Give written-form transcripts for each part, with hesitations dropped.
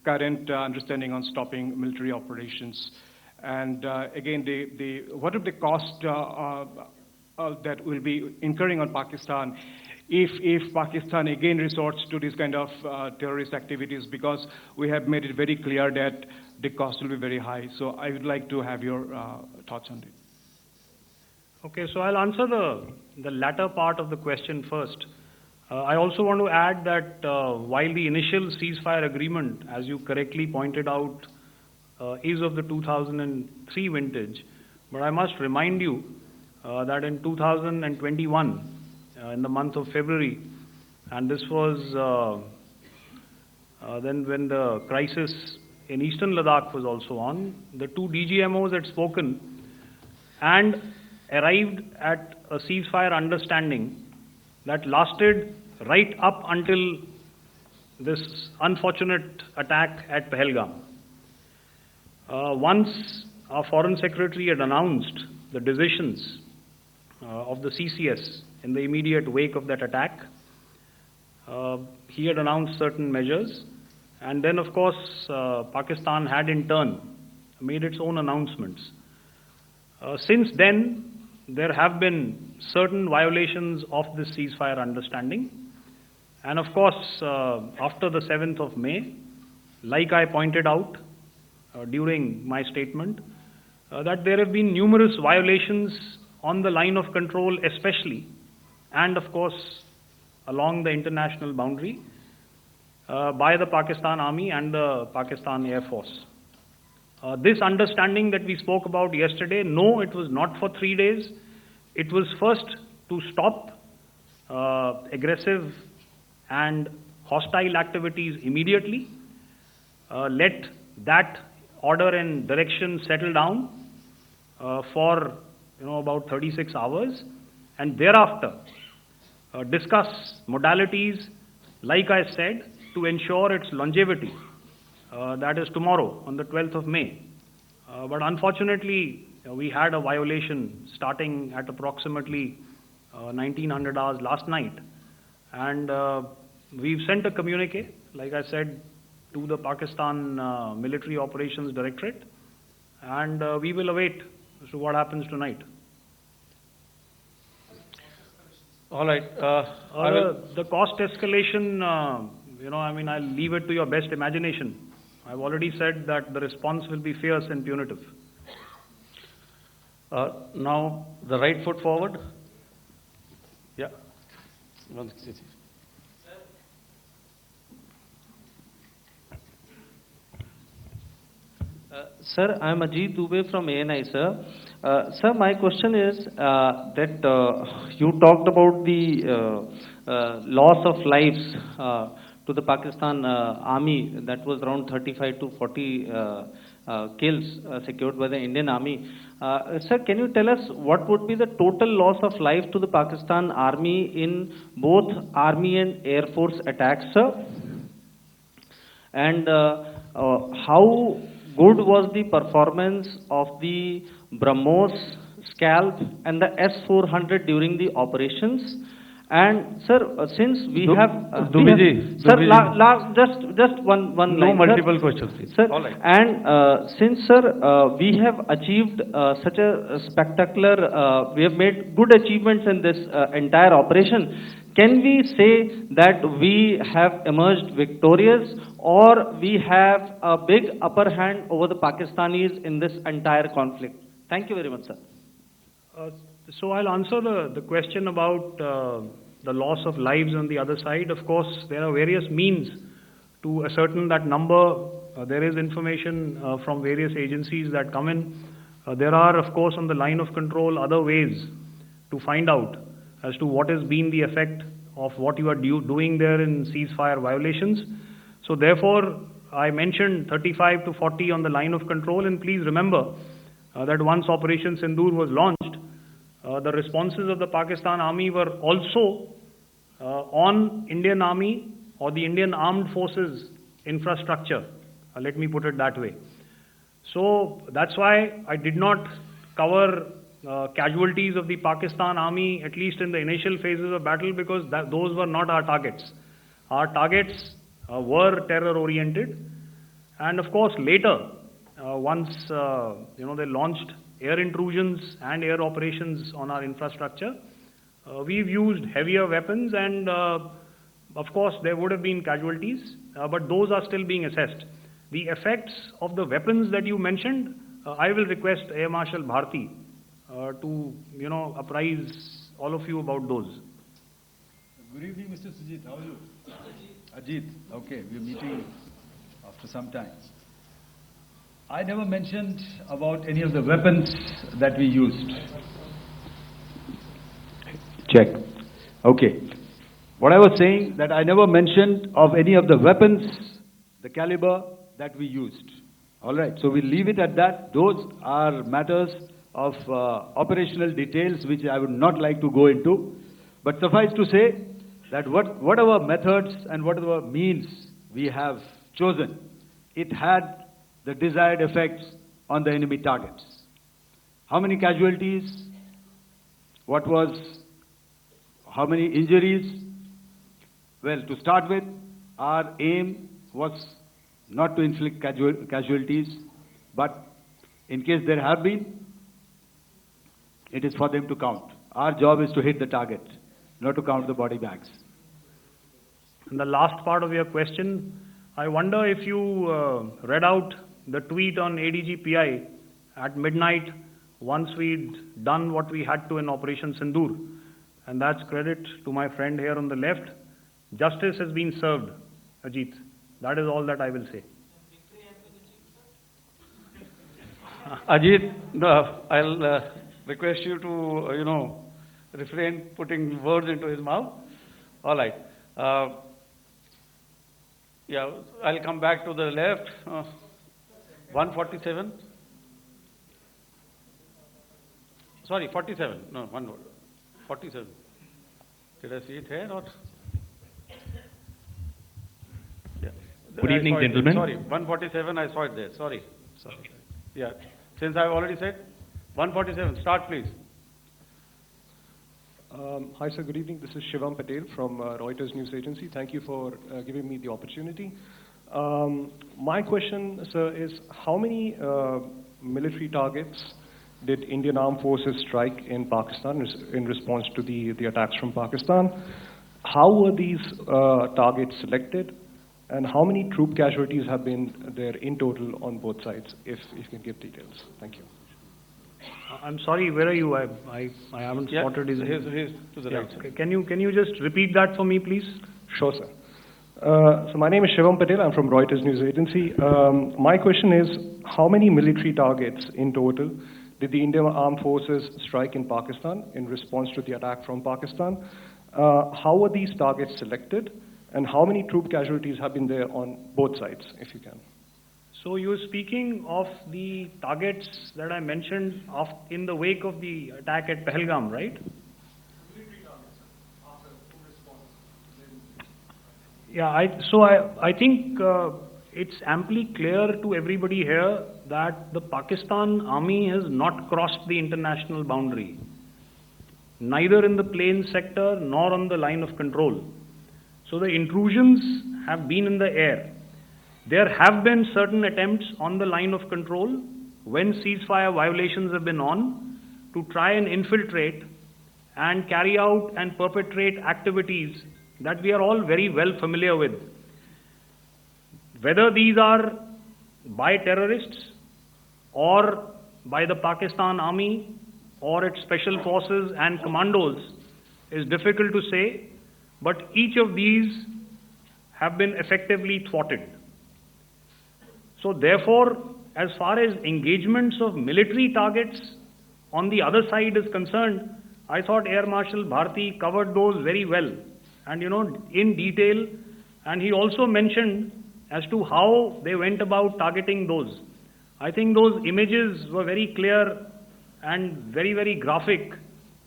current understanding on stopping military operations? And again, what are the cost that will be incurring on Pakistan if Pakistan again resorts to this kind of terrorist activities, because we have made it very clear that the cost will be very high. So I would like to have your thoughts on it. Okay, so I'll answer the latter part of the question first. I also want to add that while the initial ceasefire agreement, as you correctly pointed out, is of the 2003 vintage, but I must remind you that in 2021, in the month of February, and this was then when the crisis in eastern Ladakh was also on, the two DGMOs had spoken and arrived at a ceasefire understanding that lasted right up until this unfortunate attack at Pahalgam. Once our Foreign Secretary had announced the decisions of the CCS in the immediate wake of that attack, he had announced certain measures, and then of course Pakistan had in turn made its own announcements. Since then, there have been certain violations of this ceasefire understanding, and of course after the 7th of May, like I pointed out during my statement, that there have been numerous violations on the line of control especially, and of course along the international boundary by the Pakistan Army and the Pakistan Air Force. This understanding that we spoke about yesterday, no, it was not for 3 days. It was first to stop aggressive and hostile activities immediately, let that order and direction settle down for about 36 hours, and thereafter discuss modalities, like I said, to ensure its longevity. That is tomorrow on the 12th of May. But unfortunately, we had a violation starting at approximately 1900 hours last night, and we've sent a communique, like I said, to the Pakistan Military Operations Directorate, and we will await as to what happens tonight. All right. The cost escalation, I'll leave it to your best imagination. I've already said that the response will be fierce and punitive. Now, the right foot forward. Yeah. Sir, I am Ajit Dubey from ANI, sir. Sir, my question is that you talked about the loss of lives to the Pakistan Army, that was around 35 to 40 kills secured by the Indian Army. Sir, can you tell us what would be the total loss of life to the Pakistan Army in both Army and Air Force attacks, sir? And how good was the performance of the BrahMos, Scalp and the S-400 during the operations? And sir, since we have just one no line, multiple sir. questions, please. Sir, all right. And since sir, we have achieved such a spectacular, we have made good achievements in this entire operation. Can we say that we have emerged victorious, or we have a big upper hand over the Pakistanis in this entire conflict? Thank you very much, sir. So I'll answer the question about the loss of lives on the other side. Of course, there are various means to ascertain that number. There is information from various agencies that come in. There are, of course, on the line of control, other ways to find out as to what has been the effect of what you are doing there in ceasefire violations. So therefore, I mentioned 35 to 40 on the line of control, and please remember that once Operation SINDOOR was launched, the responses of the Pakistan Army were also on Indian Army or the Indian Armed Forces infrastructure. Let me put it that way. So that's why I did not cover casualties of the Pakistan Army, at least in the initial phases of battle, because those were not our targets. Our targets were terror-oriented. And of course, later, once they launched air intrusions and air operations on our infrastructure, we've used heavier weapons, and of course, there would have been casualties, but those are still being assessed. The effects of the weapons that you mentioned, I will request Air Marshal Bharti to apprise all of you about those. Good evening, Mr. Sujit. How are you? Ajit. Okay, we're meeting after some time. I never mentioned about any of the weapons that we used. Check. Okay. What I was saying, that I never mentioned of any of the weapons, the caliber that we used. All right. So we'll leave it at that. Those are matters of operational details which I would not like to go into. But suffice to say that whatever methods and whatever means we have chosen, it had the desired effects on the enemy targets. How many casualties? How many injuries? Well, to start with, our aim was not to inflict casualties, but in case there have been, it is for them to count. Our job is to hit the target, not to count the body bags. And the last part of your question, I wonder if you read out the tweet on ADG-PI at midnight once we'd done what we had to in Operation Sindoor. And that's credit to my friend here on the left. Justice has been served, Ajit. That is all that I will say. Ajit, I'll request you to, refrain putting words into his mouth. All right. Yeah, I'll come back to the left. 147. Sorry, 47. No, one word. 47. Did I see it here or? Yeah. Good evening, gentlemen. Sorry, 147. I saw it there. Sorry. Yeah. Since I've already said 147. Start, please. Hi, sir. Good evening. This is Shivam Patel from Reuters News Agency. Thank you for giving me the opportunity. My question, sir, is how many military targets did Indian Armed Forces strike in Pakistan in response to the attacks from Pakistan? How were these targets selected? And how many troop casualties have been there in total on both sides, if you can give details? Thank you. I'm sorry, where are you? I haven't spotted his... He's to the right. Okay. Can you just repeat that for me, please? Sure, sir. So my name is Shivam Patel. I'm from Reuters News Agency. My question is, how many military targets in total did the Indian Armed Forces strike in Pakistan in response to the attack from Pakistan? How were these targets selected? And how many troop casualties have been there on both sides, if you can? So you're speaking of the targets that I mentioned in the wake of the attack at Pahalgam, right? Military targets, after full response. Yeah, I think it's amply clear to everybody here that the Pakistan Army has not crossed the international boundary, neither in the plain sector nor on the line of control. So the intrusions have been in the air. There have been certain attempts on the line of control when ceasefire violations have been on to try and infiltrate and carry out and perpetrate activities that we are all very well familiar with. Whether these are by terrorists or by the Pakistan Army or its special forces and commandos is difficult to say, but each of these have been effectively thwarted. So therefore, as far as engagements of military targets on the other side is concerned, I thought Air Marshal Bharti covered those very well and in detail, and he also mentioned as to how they went about targeting those. I think those images were very clear and very, very graphic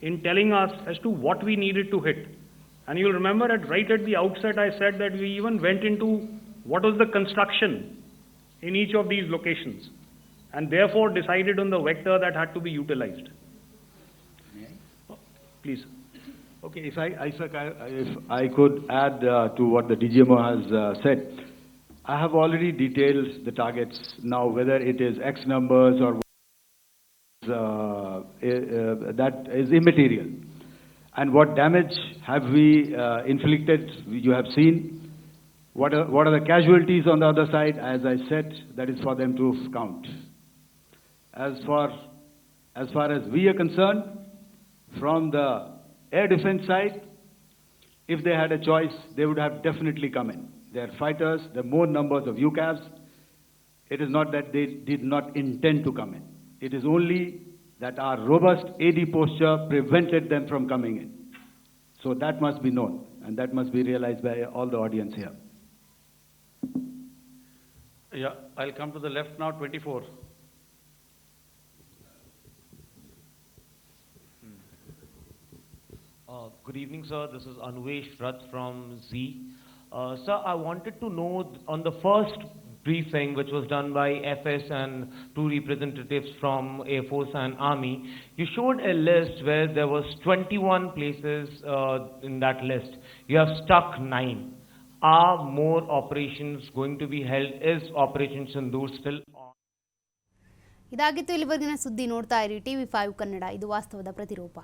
in telling us as to what we needed to hit. And you'll remember right at the outset I said that we even went into what was the construction in each of these locations, and therefore decided on the vector that had to be utilized. Please. Okay, if I could add to what the DGMO has said. I have already detailed the targets now, whether it is X numbers or that is immaterial. And what damage have we inflicted, you have seen. What are the casualties on the other side? As I said, that is for them to count. As far as we are concerned, from the air defense side, if they had a choice, they would have definitely come in. They are fighters, there are more numbers of UCAVs. It is not that they did not intend to come in. It is only that our robust AD posture prevented them from coming in. So that must be known, and that must be realized by all the audience here. Yeah, I'll come to the left now, 24. Good evening, sir. This is Anvesh Rath from Z. Sir, I wanted to know on the first briefing, which was done by FS and two representatives from Air Force and Army, you showed a list where there was 21 places in that list. You have stuck 9. Are more operations going to be held? Is Operation Sindoor still on? ಇದಾಗಿತ್ತು ಇಲ್ಲಿವರೆಗಿನ ಸುದ್ದಿ. ನೋಡ್ತಾ ಇರಿ TV5 Kannada, ಇದು ವಾಸ್ತವದ ಪ್ರತಿರೂಪ.